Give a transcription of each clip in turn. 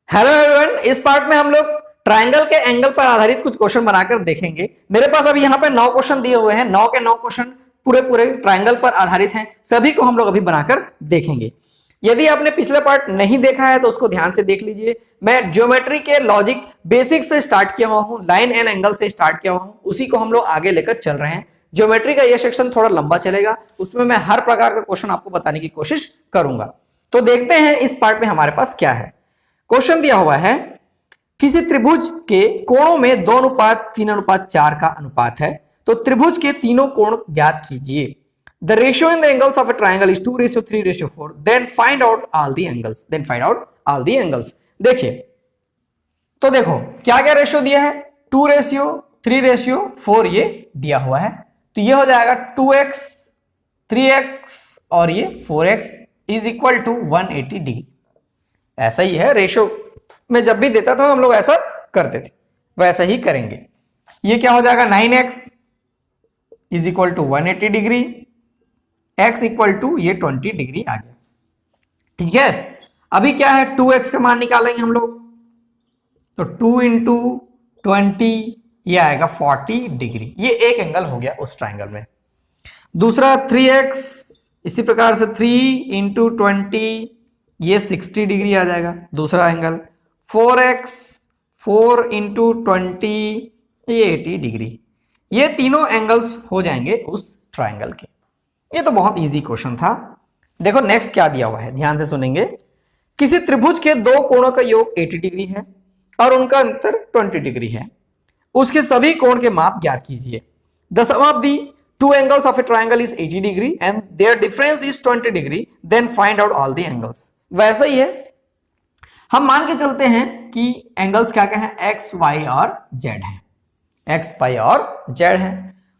Hello everyone, इस part में हम लोग ट्रायंगल के एंगल पर आधारित कुछ क्वेश्चन बनाकर देखेंगे। मेरे पास अभी यहाँ पे 9 क्वेश्चन दिए हुए हैं। 9 के 9 क्वेश्चन पूरे पूरे ट्रायंगल पर आधारित हैं। सभी को हम लोग अभी बनाकर देखेंगे। यदि आपने पिछला पार्ट नहीं देखा है तो उसको ध्यान से देख लीजिए। मैं ज्योमेट्री के लॉजिक बेसिक से स्टार्ट किया हुआ हूँ, लाइन एंड एंगल से स्टार्ट किया हुआ हूँ, उसी को हम लोग आगे लेकर चल रहे हैं। ज्योमेट्री का यह सेक्शन थोड़ा लंबा चलेगा, उसमें मैं हर प्रकार का क्वेश्चन आपको बताने की कोशिश करूंगा। तो देखते हैं इस पार्ट में हमारे पास क्या है। क्वेश्चन दिया हुआ है, किसी त्रिभुज के कोणों में 2:3:4 का अनुपात है, तो त्रिभुज के तीनों कोण ज्ञात कीजिए। The ratio in the angles of a triangle is 2:3:4। Then find out all the angles. देखिए, तो देखो क्या क्या रेशियो दिया है, 2:3:4 ये दिया हुआ है। तो ये हो जाएगा 2x 3x और ये 4x is equal to 180 degree. ऐसा ही है, रेशियो में जब भी देता था हम लोग ऐसा करते थे, वैसा ही करेंगे। ये क्या हो जाएगा, 9x is equal to 180 degree, x equal to ये 20 डिग्री आ गया। ठीक है, अभी क्या है, 2x का मान निकालेंगे हम लोग, तो 2 इंटू 20 ये आएगा 40 डिग्री। ये एक एंगल हो गया उस ट्राइंगल में। दूसरा 3x, इसी प्रकार से 3 इंटू 20 ये 60 डिग्री आ जाएगा दूसरा एंगल। 4x 4 इंटू 20 ये 80 डिग्री। ये तीनों एंगल्स हो जाएंगे उस ट्राइंगल के। ये तो बहुत इजी क्वेश्चन था। देखो नेक्स्ट क्या दिया हुआ है, ध्यान से सुनेंगे। किसी त्रिभुज के दो कोणों का योग 80 डिग्री है और उनका अंतर 20 डिग्री है। उसके सभी कोण के माप ज्ञात कीजिए। The sum of the two angles of a triangle is 80 degree and their difference is 20 degree, then find out all the angles। वैसा ही है, हम मान के चलते हैं कि एंगल्स क्या क्या है, x, y और z है। x, y और z है।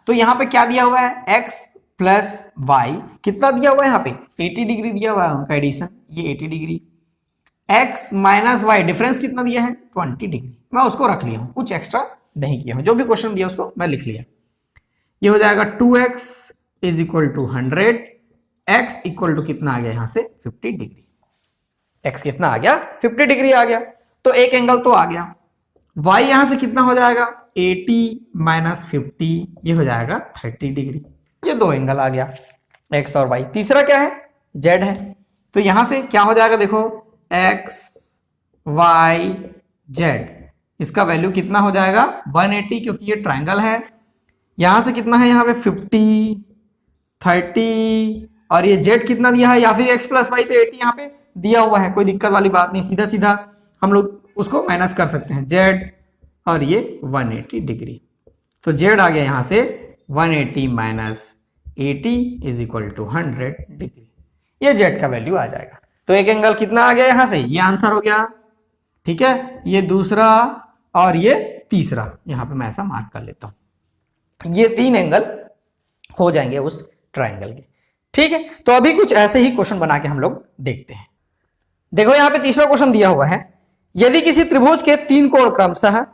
तो यहां पे क्या दिया हुआ है, x प्लस y कितना दिया हुआ है, यहाँ पे 80 डिग्री दिया हुआ है, उनका एडिशन ये 80 degree. x minus y difference कितना दिया है, 20 डिग्री। मैं उसको रख लिया हूं, कुछ एक्स्ट्रा नहीं किया हूं, जो भी क्वेश्चन दिया उसको मैं लिख लिया। ये हो जाएगा 2x is equal to 100, x equal to कितना आ गया यहाँ से 50 डिग्री। x कितना आ गया, 50 डिग्री आ गया। तो एक एंगल तो आ गया। y यहां से कितना हो जाएगा, 80 माइनस 50 ये हो जाएगा 30 डिग्री। ये दो एंगल आ गया, x और y। तीसरा क्या है, z है। तो यहां से क्या हो जाएगा, देखो x y z, इसका वैल्यू कितना हो जाएगा 180, क्योंकि ये ट्राइंगल है। यहां से कितना है, यहाँ पे 50 30 और ये z कितना दिया है, या फिर x प्लस वाई, तो 80 यहाँ पे दिया हुआ है, कोई दिक्कत वाली बात नहीं, सीधा सीधा हम लोग उसको माइनस कर सकते हैं। z और ये 180 डिग्री। तो z आ गया यहाँ से 180 minus 80 is equal to 100 degree. ये z का वैल्यू आ जाएगा। तो एक एंगल कितना आ गया यहाँ से, ये आंसर हो गया। ठीक है, ये दूसरा और ये तीसरा, यहाँ पे मैं ऐसा मार्क कर लेता हूँ। ये तीन एंगल हो जाएंगे उस ट्राइंगल के। ठीक है, तो अभी कुछ ऐसे ही क्वेश्चन बना के हम लोग देखते हैं। देखो यहाँ पे तीसरा क्वेश्चन दिया हुआ है, यदि किसी त्रिभुज के तीन कोण क्रमशः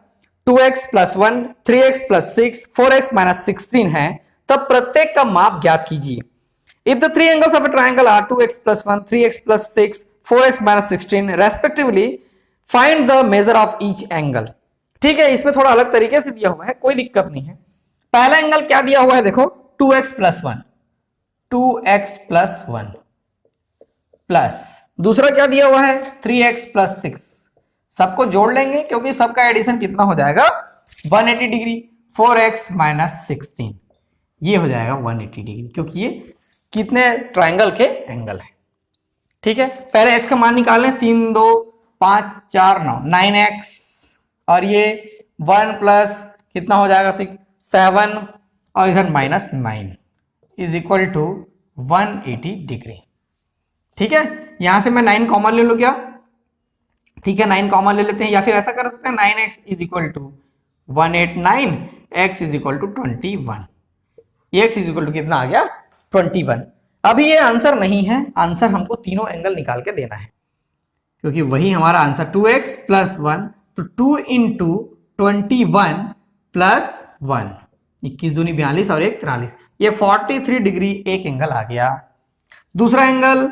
2x + 1 3x + 6 4x - 16 है, तब प्रत्येक का माप ज्ञात कीजिए। If the three angles of a triangle are 2x + 1 3x + 6 4x - 16 respectively, find the measure of each angle. ठीक है, इसमें थोड़ा अलग तरीके से दिया हुआ है, कोई दिक्कत नहीं है। पहला एंगल क्या दिया हुआ है, देखो 2x + 1 प्लस दूसरा क्या दिया हुआ है 3x + 6। सबको जोड़ लेंगे क्योंकि सबका एडिशन कितना हो जाएगा 180 डिग्री। 4x - 16 ये हो जाएगा 180 डिग्री, क्योंकि ये कितने ट्राइंगल के एंगल है। ठीक है, पहले x का मान निकाल लें, 3 2 5 4 9 9x और ये 1 प्लस कितना हो जाएगा 7 और इधर -9 इज इक्वल टू 180 डिग्री। ठीक है, यहां से मैं 9 कॉमन ले लूं क्या, ठीक है 9 कॉमन ले लेते हैं, या फिर ऐसा कर सकते हैं 9x is equal to 189, x is equal to 21। x is equal to कितना आ गया 21। अभी ये आंसर नहीं है, आंसर हमको तीनों एंगल निकाल के देना है, क्योंकि वही हमारा आंसर 2x + 1, तो 2 इंटू 21 + 1 21 दूनी 42 और 1 43, ये 43 डिग्री एक एंगल आ गया। दूसरा एंगल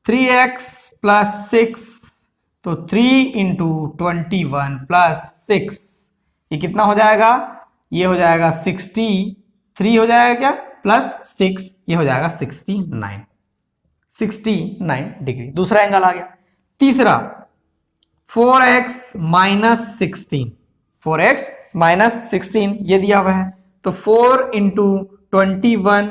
3x + 6 तो 3 इंटू 21 प्लस 6, ये कितना हो जाएगा? ये हो जाएगा 63 हो जाएगा क्या, प्लस 6 ये हो जाएगा 69 डिग्री। दूसरा एंगल आ गया। तीसरा 4x माइनस 16, 4x माइनस 16 ये दिया हुआ है, तो 4 इंटू 21,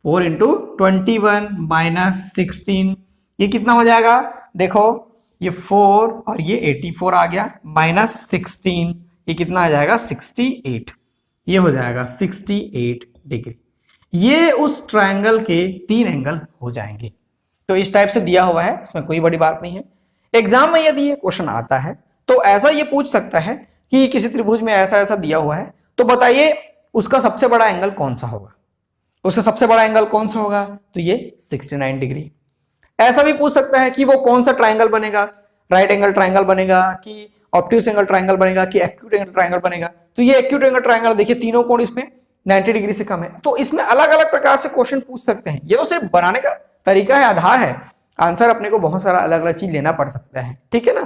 4 इंटू 21 माइनस 16 ये कितना हो जाएगा? देखो ये 4 और ये 84 आ गया, माइनस 16 ये कितना आ जाएगा? 68, ये हो जाएगा 68 डिग्री। ये उस ट्रायंगल के 3 एंगल हो जाएंगे। तो इस टाइप से दिया हुआ है, इसमें कोई बड़ी बात नहीं है। एग्जाम में यदि ये क्वेश्चन आता है तो ऐसा ये पूछ सकता है कि किसी त्रिभुज में ऐसा ऐसा दिया हुआ है, तो बताइए उसका सबसे बड़ा एंगल कौन सा होगा? उसका सबसे बड़ा एंगल कौन सा होगा? तो ये 69 डिग्री। ऐसा भी पूछ सकता है कि वो कौन सा ट्रायंगल बनेगा, राइट एंगल ट्रायंगल बनेगा कि ऑब्ट्यूज एंगल ट्रायंगल बनेगा कि एक्यूट एंगल ट्रायंगल बनेगा। तो ये एक्यूट एंगल ट्रायंगल, देखिए तीनों कोण इसमें 90 डिग्री से कम है। तो इसमें अलग अलग प्रकार से क्वेश्चन पूछ सकते हैं। ये तो सिर्फ बनाने का तरीका है, आधार है, आंसर अपने को बहुत सारा अलग अलग चीज लेना पड़ सकता है, ठीक है ना।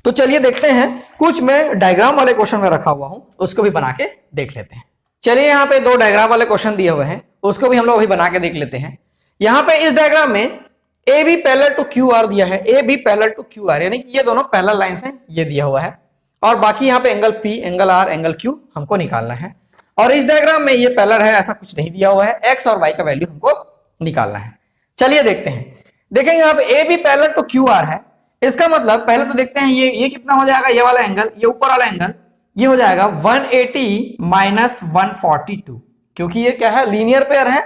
तो चलिए देखते हैं, कुछ मैं डायग्राम वाले क्वेश्चन में रखा हुआ हूं, उसको भी बना के देख लेते हैं। चलिए यहाँ पे 2 डायग्राम वाले क्वेश्चन दिए हुए हैं, उसको भी हम लोग अभी बना के देख लेते हैं। यहाँ पे इस डायग्राम में A B parallel to Q R दिया है, A B parallel to Q R, यानी कि ये दोनों पैरेलल लाइंस हैं, ये दिया हुआ है। और बाकी यहाँ पे angle P, angle R, angle Q हमको निकालना है। और इस डायग्राम में ये पैरेलल है, ऐसा कुछ नहीं दिया हुआ है, एक्स और वाई का वैल्यू हमको निकालना है। चलिए देखते हैं। देखेंगे यहाँ पे A B parallel to Q R है, इसका मतलब पहले तो देखते हैं ये कितना हो जाएगा, ये वाला एंगल, ये ऊपर वाला एंगल, ये हो जाएगा 180 माइनस 142, क्योंकि ये क्या है, लीनियर पेयर है,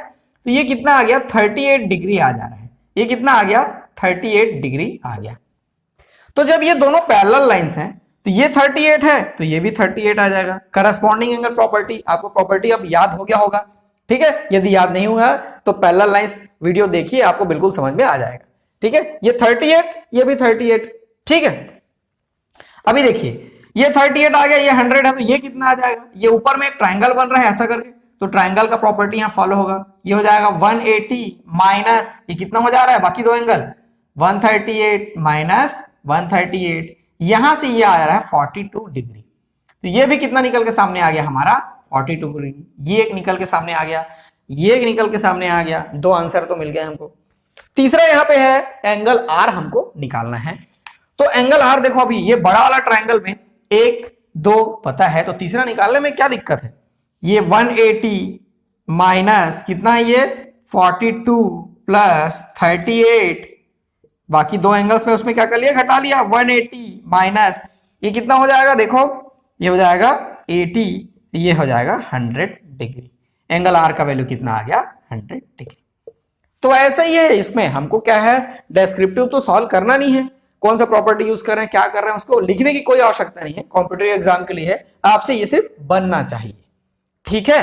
तो ये कितना आ गया, 38 डिग्री आ जा रहा है। ये कितना आ गया, 38 डिग्री आ गया। तो जब ये दोनों पैरेलल लाइंस हैं, तो ये 38 है तो ये भी 38 आ जाएगा। करस्पॉन्डिंग एंगल प्रॉपर्टी, आपको प्रॉपर्टी अब याद हो गया होगा, ठीक है। यदि याद नहीं हुआ तो पैरेलल लाइंस वीडियो देखिए, आपको बिल्कुल समझ में आ जाएगा, ठीक है। ये 38, ये भी 38, ठीक है। अभी देखिए ये 38 आ गया, ये 100 है, तो ये कितना आ जाएगा, ये ऊपर में एक ट्राइंगल बन रहा है ऐसा करके, तो ट्राइंगल का प्रॉपर्टी यहाँ फॉलो होगा। ये हो जाएगा 180 माइनस, ये कितना हो जा रहा है, बाकी दो एंगल 138 माइनस 138, यहां से ये आ रहा है 42 डिग्री। तो ये भी कितना निकल के सामने आ गया हमारा, 42 डिग्री। ये एक निकल के सामने आ गया, ये एक निकल के सामने आ गया, 2 आंसर तो मिल गए हमको। तीसरा यहाँ पे है एंगल आर हमको निकालना है। तो एंगल आर देखो, अभी ये बड़ा वाला ट्राइंगल में 1 2 पता है, तो तीसरा निकालने में क्या दिक्कत है। ये 180 माइनस कितना है, ये 42 प्लस 38, बाकी 2 एंगल्स में उसमें क्या कर लिया, घटा लिया। 180 माइनस ये कितना हो जाएगा, देखो ये हो जाएगा 80, ये हो जाएगा 100 डिग्री। एंगल आर का वैल्यू कितना आ गया, 100 डिग्री। तो ऐसा ही है, इसमें हमको क्या है, डेस्क्रिप्टिव तो सॉल्व करना नहीं है, कौन सा प्रॉपर्टी यूज कर रहे हैं, क्या कर रहे हैं, उसको लिखने की कोई आवश्यकता नहीं है। कॉम्पिटिटिव एग्जाम के लिए है, आपसे ये सिर्फ बनना चाहिए, ठीक है।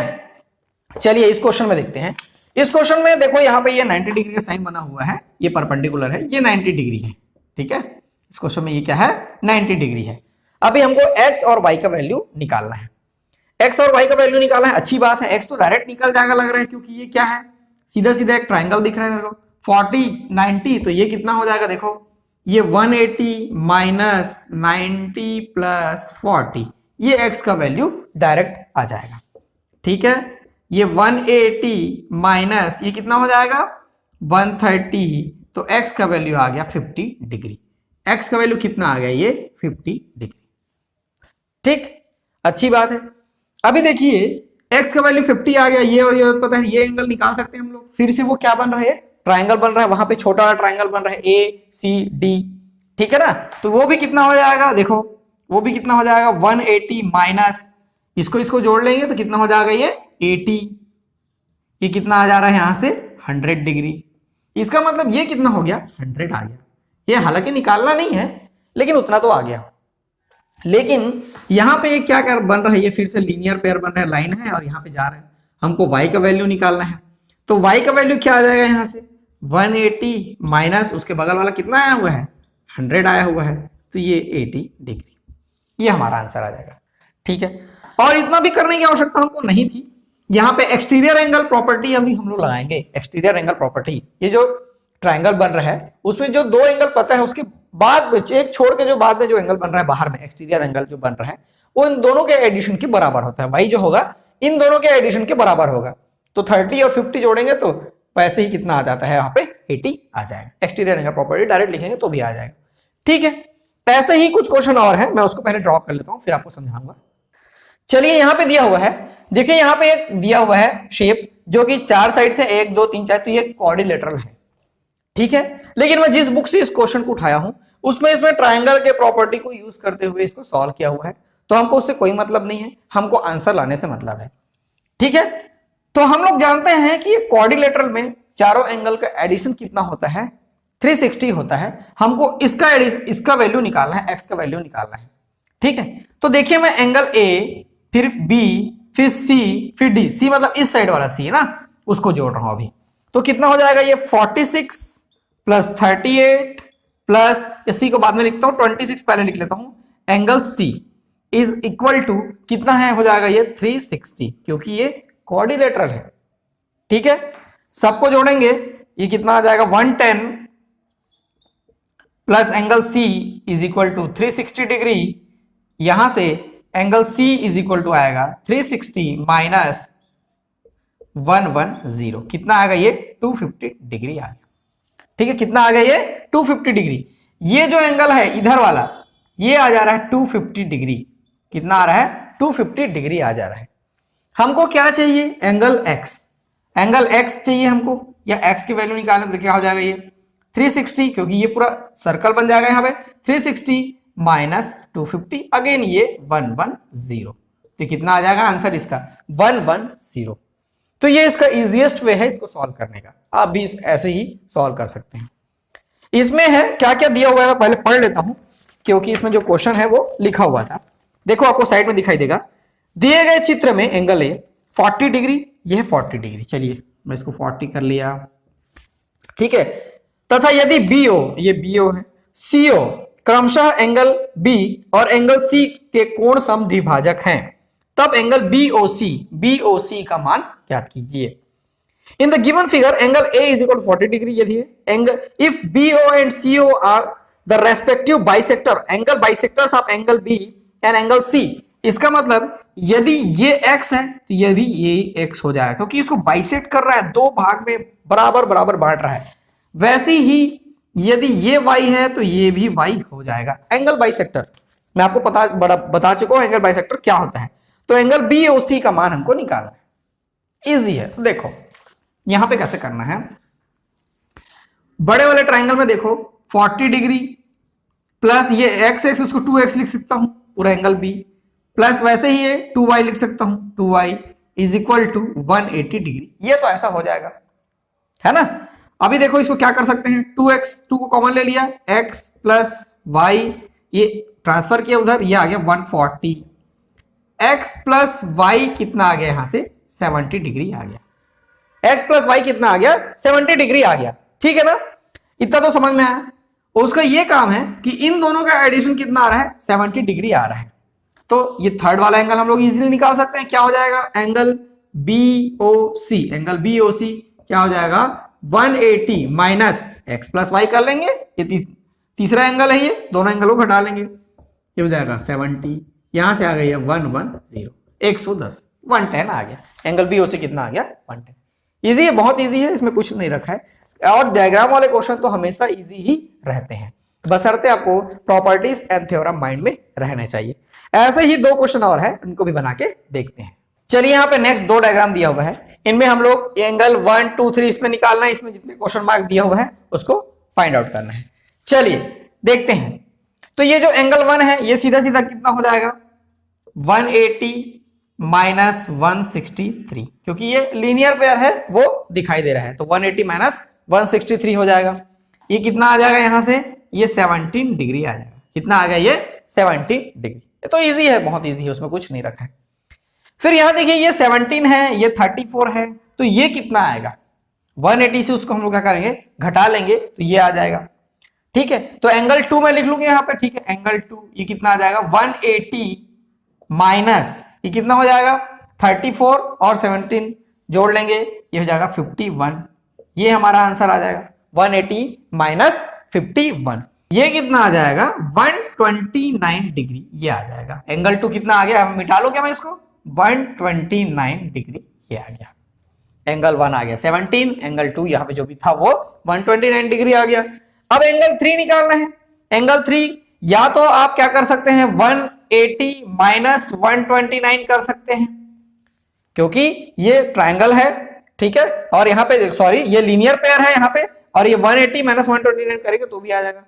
चलिए इस क्वेश्चन में देखते हैं। इस क्वेश्चन में देखो यहाँ पे ये 90 डिग्री का साइन बना हुआ है, ये परपेंडिकुलर है, ये 90 डिग्री है, ठीक है। इस क्वेश्चन में ये क्या है, 90 डिग्री है। अभी हमको x और y का वैल्यू निकालना है। x और y का वैल्यू निकालना है, अच्छी बात है। x तो डायरेक्ट निकल जाएगा लग रहा है, क्योंकि ये क्या है, सीधा सीधा एक ट्राइंगल दिख रहा है मेरे को। 40 90, तो ये कितना हो जाएगा, देखो ये 180 माइनस 90 प्लस 40, ये x का वैल्यू डायरेक्ट आ जाएगा, ठीक है। ये 180 माइनस ये कितना हो जाएगा, 130, तो x का वैल्यू आ गया 50 डिग्री। x का वैल्यू कितना आ गया, ये 50 डिग्री, ठीक, अच्छी बात है। अभी देखिए x का वैल्यू 50 आ गया, ये और ये पता है, ये एंगल निकाल सकते हैं हम लोग। फिर से वो क्या बन रहा है, ट्राइंगल बन रहा है, वहां पे छोटा वाला ट्राइंगल बन रहा है ACD, ठीक है ना। तो वो भी कितना हो जाएगा, देखो वो भी कितना हो जाएगा, 180 माइनस इसको जोड़ लेंगे तो कितना हो जाएगा, ये 80, ये कितना आ जा रहा है यहाँ से 100 डिग्री। इसका मतलब ये कितना हो गया, 100 आ गया। ये हालांकि निकालना नहीं है, लेकिन उतना तो आ गया। लेकिन यहाँ पे क्या कर बन रहा है, ये फिर से लीनियर पेयर बन रहा है, लाइन है और यहाँ पे जा रहा है। हमको y का वैल्यू निकालना है, तो y का वैल्यू क्या आ जाएगा, यहाँ से 180 माइनस उसके बगल वाला कितना आया हुआ है, 100 आया हुआ है, तो ये 80 डिग्री, ये हमारा आंसर आ जाएगा, ठीक है। और इतना भी करने की आवश्यकता हमको नहीं थी। यहाँ पे एक्सटीरियर एंगल प्रॉपर्टी अभी हम लोग लगाएंगे। एक्सटीरियर एंगल प्रॉपर्टी, ये जो ट्राइंगल बन रहा है उसमें जो 2 एंगल पता है उसके बाद में एक छोड़ के जो बाद में जो एंगल बन रहा है बाहर में, एक्सटीरियर एंगल जो बन रहा है वो इन दोनों के एडिशन के बराबर होता है। वही जो होगा इन दोनों के एडिशन के बराबर होगा। तो 30 और 50 जोड़ेंगे तो वैसे ही कितना आ जाता है यहाँ पे 80 आ जाएगा। एक्सटीरियर एंगल प्रॉपर्टी डायरेक्ट लिखेंगे तो भी आ जाएगा। ठीक है, ऐसे ही कुछ क्वेश्चन और है, मैं उसको पहले ड्रॉ कर लेता हूं फिर आपको समझाऊंगा। चलिए यहाँ पे दिया हुआ है, देखिए यहाँ पे एक दिया हुआ है शेप जो कि चार साइड से 1 2 3 4, तो ये क्वाड्रिलेटरल है। ठीक है, लेकिन मैं जिस बुक से इस क्वेश्चन को उठाया हूं उसमें इसमें ट्रायंगल के प्रॉपर्टी को यूज करते हुए इसको सॉल्व किया हुआ है, तो हमको उससे कोई मतलब नहीं है, हमको आंसर लाने से मतलब है। ठीक है, तो हम लोग जानते हैं कि क्वाड्रिलेटरल में चारों एंगल का एडिशन कितना होता है, 360 होता है। हमको इसका वैल्यू निकालना है, एक्स का वैल्यू निकालना है। ठीक है, तो देखिए मैं एंगल ए, फिर बी, फिर सी, फिर डी, सी मतलब इस साइड वाला सी है ना, उसको जोड़ रहा हूं अभी। तो कितना हो जाएगा ये 46 प्लस 38 प्लस, सी को बाद में लिखता हूं, 26 पहले लिख लेता हूं, angle C is equal to कितना है, हो जाएगा ये 360, क्योंकि ये क्वाड्रिलेटरल है। ठीक है, सबको जोड़ेंगे, ये कितना आ जाएगा 110 plus angle C is equal to 360 degree, यहां से angle C is equal to आएगा 360 माइनस 110, कितना आएगा ये 250 डिग्री आ गया। ठीक है, कितना आ गया ये 250 डिग्री। ये जो एंगल है इधर वाला ये आ जा रहा है 250 डिग्री, कितना आ रहा है 250 डिग्री आ जा रहा है। हमको क्या चाहिए, एंगल एक्स, एंगल एक्स चाहिए हमको, या एक्स की वैल्यू निकालें तो क्या हो जाएगा ये 360, क्योंकि ये पूरा सर्कल बन जाएगा यहाँ पे 360 माइनस 250, अगेन ये 110, तो कितना आ जाएगा आंसर इसका 110। तो ये इसका इजीएस्ट वे है इसको सॉल्व करने का, आप भी ऐसे ही सॉल्व कर सकते हैं। इसमें है क्या क्या दिया हुआ है, मैं पहले पढ़ लेता हूं क्योंकि इसमें जो क्वेश्चन है वो लिखा हुआ था। देखो आपको साइड में दिखाई देगा, दिए गए चित्र में एंगल ए 40 डिग्री, ये है 40 डिग्री, चलिए मैं इसको 40 कर लिया। ठीक है, तथा यदि बीओ, ये बीओ है, सीओ क्रमशः एंगल बी और एंगल सी के कोण समद्विभाजक हैं, तब एंगल बीओसी का मान ज्ञात कीजिए। In the given figure angle A is equal 40 degree, यदि angle if BO and CO are the respective bisector, angle bisectors of angle B and angle C, इसका मतलब यदि ये x है तो ये भी ये x हो जाएगा, क्योंकि इसको बाइसेक्ट कर रहा है, दो भाग में बराबर बराबर बांट रहा है। वैसे ही यदि ये y है तो ये भी y हो जाएगा। एंगल बाइसेक्टर मैं आपको बता चुका हूं एंगल बाइसेक्टर क्या होता है। तो एंगल BOC का मान हमको निकालना है, इजी है। तो देखो यहां पे कैसे करना है, बड़े वाले ट्राइंगल में देखो 40 डिग्री प्लस ये x उसको 2x लिख सकता हूं पूरा एंगल B, प्लस वैसे ही ये 2y लिख सकता हूं, 2y is equal to 180 degree, ये तो ऐसा हो जाएगा, है ना। अभी देखो इसको क्या कर सकते हैं, 2x 2 को कॉमन ले लिया, x प्लस y ये ट्रांसफर किया उधर, ये आ गया 140, x प्लस y कितना आ गया यहां से 70 डिग्री आ गया, x प्लस y कितना आ गया 70 डिग्री आ गया। ठीक है ना, इतना तो समझ में आया। उसका ये काम है कि इन दोनों का एडिशन कितना आ रहा है 70 डिग्री आ रहा है, तो ये थर्ड वाला एंगल हम लोग इजीली निकाल सकते हैं। क्या हो जाएगा, एंगल BOC, एंगल BOC क्या हो जाएगा 180 माइनस x प्लस वाई कर लेंगे, ये तीसरा एंगल है, ये दोनों एंगल को घटा लेंगे, ये हो जाएगा 70, यहां से आ गई है 110, 110, 110 आ गया। एंगल BOC कितना आ गया 110। इजी है, बहुत इजी है, इसमें कुछ नहीं रखा है। और डायग्राम वाले क्वेश्चन तो हमेशा इजी ही रहते हैं, बशर्ते आपको प्रॉपर्टीज एंड थ्योरम माइंड में रहने चाहिए। ऐसे ही दो क्वेश्चन और है, उनको भी बना के देखते हैं। चलिए यहाँ पे नेक्स्ट दो डायग्राम दिया हुआ है, इनमें हम लोग एंगल 1 2 3 इसमें निकालना है, इसमें जितने क्वेश्चन मार्क दिया हुआ है उसको फाइंड आउट करना है। चलिए देखते हैं। तो ये जो एंगल 1 है ये सीधा सीधा कितना हो जाएगा 180 माइनस 163, क्योंकि ये लीनियर पेयर है वो दिखाई दे रहा है, तो 180 माइनस 163 हो जाएगा। ये कितना आ जाएगा यहां से, ये 17 डिग्री आ जाएगा। कितना आ गया ये 17 डिग्री। ये तो इजी है, बहुत इजी है, उसमें कुछ नहीं रखा है। फिर यहां देखिए ये 17 है, ये 34 है, तो ये कितना आएगा 180 से उसको हम लोग क्या करेंगे घटा लेंगे, तो ये आ जाएगा। ठीक है, तो एंगल 2 में लिख लूंगे यहाँ पे। ठीक है, एंगल 2 ये कितना आ जाएगा 180 माइनस ये कितना हो जाएगा 34 और 17 जोड़ लेंगे, ये हो जाएगा 51। ये हमारा आंसर आ जाएगा 180 माइनस 51। ये कितना आ जाएगा 129 डिग्री ये आ जाएगा। एंगल 2 कितना आ गया, मिटा लो क्या मैं इसको, 129 डिग्री ये आ गया। एंगल 1 आ गया 17, एंगल 2 यहाँ पे जो भी था वो 129 डिग्री आ गया। अब एंगल 3 निकालना है। एंगल 3 या तो आप क्या कर सकते हैं 180 माइनस 129 कर सकते हैं, क्योंकि ये ट्रायंगल है, ठीक है, और यहाँ पे सॉरी ये लीनियर पेयर है यहाँ पे, और ये 180 माइनस 129 करेंगे तो भी आ जाएगा।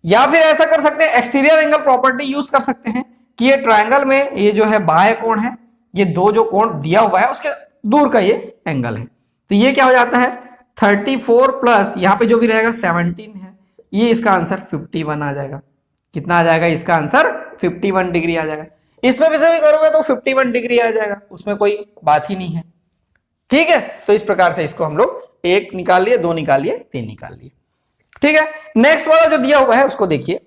या फिर ऐसा कर सकते हैं एक्सटीरियर एंगल प्रॉपर्टी यूज कर सकते हैं कि ये ट्रायंगल में ये जो है बाह्य कोण है, ये दो जो कोण दिया हुआ है उसके दूर का ये एंगल है, तो ये क्या हो जाता है 34 प्लस यहाँ पे जो भी रहेगा 17 है, ये इसका आंसर 51 आ जाएगा। कितना आ जाएगा इसका आंसर 51 डिग्री आ जाएगा। इसमें भी सभी करोगे तो 51 डिग्री आ जाएगा, उसमें कोई बात ही नहीं है, ठीक है। तो इस प्रकार से इसको हम लोग 1 निकाल लिए, 2 निकाल लिए, 3 निकाल लिए, ठीक है। नेक्स्ट वाला जो दिया हुआ है उसको देखिए।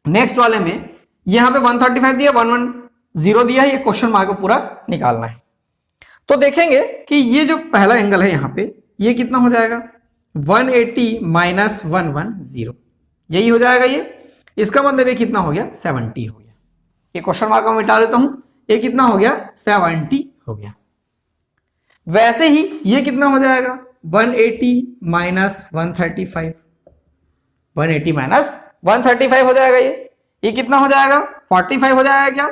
नेक्स्ट वाले में यहां पे 135 दिया, 110 दिया है, ये क्वेश्चन मार्क को पूरा निकालना है। तो देखेंगे कि ये जो पहला एंगल है यहां पे ये कितना हो जाएगा 180 माइनस 110, यही हो जाएगा ये। इसका मतलब ये कितना हो गया 70 हो गया। ये क्वेश्चन मार्क को मिटा देता हूं, ये कितना हो गया 70 हो गया। वैसे ही ये कितना हो जाएगा 180 माइनस 135, 180 माइनस 135 हो जाएगा। ये कितना हो जाएगा 45 हो जाएगा क्या,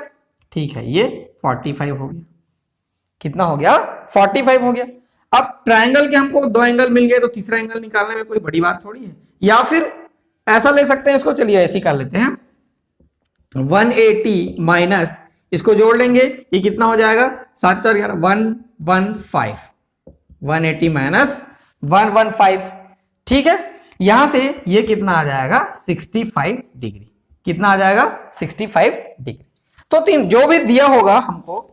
ठीक है, ये 45 हो गया। कितना हो गया 45 हो गया। अब ट्रायंगल के हमको 2 एंगल मिल गए तो तीसरा एंगल निकालने में कोई बड़ी बात थोड़ी है। या फिर ऐसा ले सकते हैं इसको, चलिए ऐसे ही कर लेते हैं, 180 माइनस इसको जोड़ लेंगे, ये कितना हो जाएगा 7 4 11 115, 180 माइनस 115, ठीक है। यहां से ये कितना आ जाएगा 65 डिग्री। कितना आ जाएगा 65 डिग्री। तो 3 जो भी दिया होगा हमको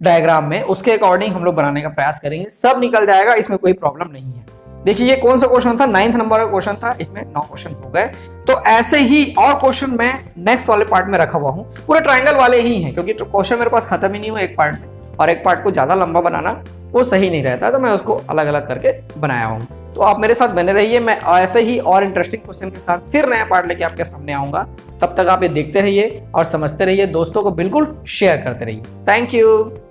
डायग्राम में उसके अकॉर्डिंग हम लोग बनाने का प्रयास करेंगे, सब निकल जाएगा, इसमें कोई प्रॉब्लम नहीं है। देखिए ये कौन सा क्वेश्चन था 9th नंबर का क्वेश्चन था, इसमें 9 क्वेश्चन हो गए। तो ऐसे ही और क्वेश्चन मैं नेक्स्ट वाले पार्ट में रखा हुआ हूं, पूरे ट्रायंगल वाले ही हैं, क्योंकि क्वेश्चन मेरे पास खत्म ही नहीं हुआ एक पार्ट में, और एक पार्ट को ज्यादा लंबा बनाना वो सही नहीं रहता, तो मैं उसको अलग अलग करके बनाया हूं। तो आप मेरे साथ बने रहिए, मैं ऐसे ही और इंटरेस्टिंग क्वेश्चन के साथ फिर नया पार्ट लेके आपके सामने आऊंगा। तब तक आप ये देखते रहिए और समझते रहिए, दोस्तों को बिल्कुल शेयर करते रहिए। Thank you.